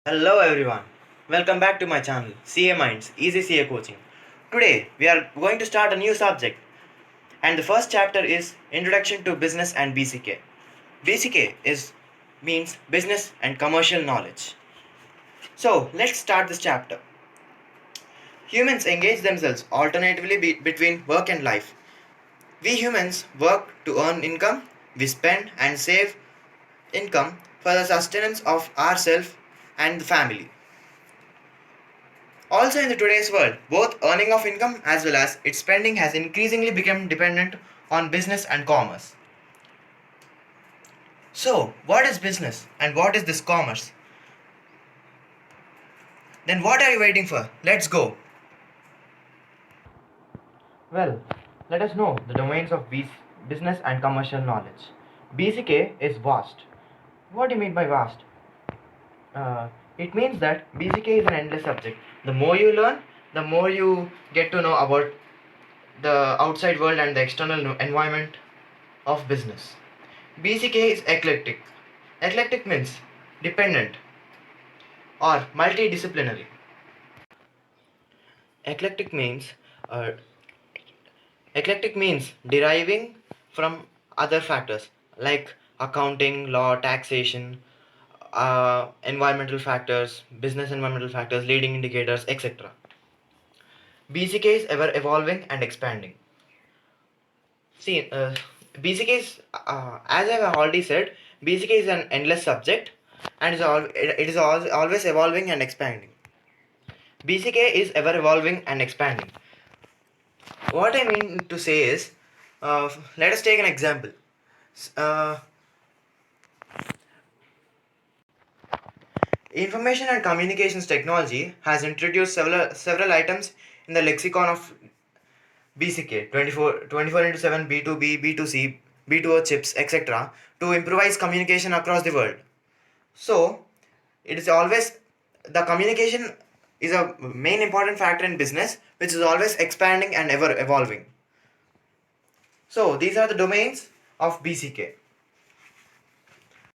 Hello everyone, welcome back to my channel CA Minds Easy CA Coaching. Today we are going to start a new subject and the first chapter is Introduction to Business and BCK. BCK is means business and commercial knowledge. So let's start this chapter. Humans engage themselves alternatively between work and life. We humans work to earn income, we spend and save income for the sustenance of ourselves and the family. Also in the today's world, both earning of income as well as its spending has increasingly become dependent on business and commerce. So, what is business and what is this commerce? Then what are you waiting for? Let's go. Well, let us know the domains of business and commercial knowledge. BCK is vast. What do you mean by vast? It means that BCK is an endless subject. The more you learn, the more you get to know about the outside world and the external environment of business. BCK is eclectic. Eclectic means dependent or multidisciplinary. Eclectic means uh, eclectic means deriving from other factors like accounting, law, taxation, environmental factors, business environmental factors, leading indicators, etc. BCK is ever evolving and expanding. See, BCK is, as I have already said, BCK is an endless subject and it is always evolving and expanding. BCK is ever evolving and expanding. What I mean to say is, let us take an example. Uh, Information and communications technology has introduced several items in the lexicon of BCK 24 into 7 B2B, B2C, B2O chips, etc. to improvise communication across the world. So, it is always the communication is a main important factor in business which is always expanding and ever evolving. So, these are the domains of BCK.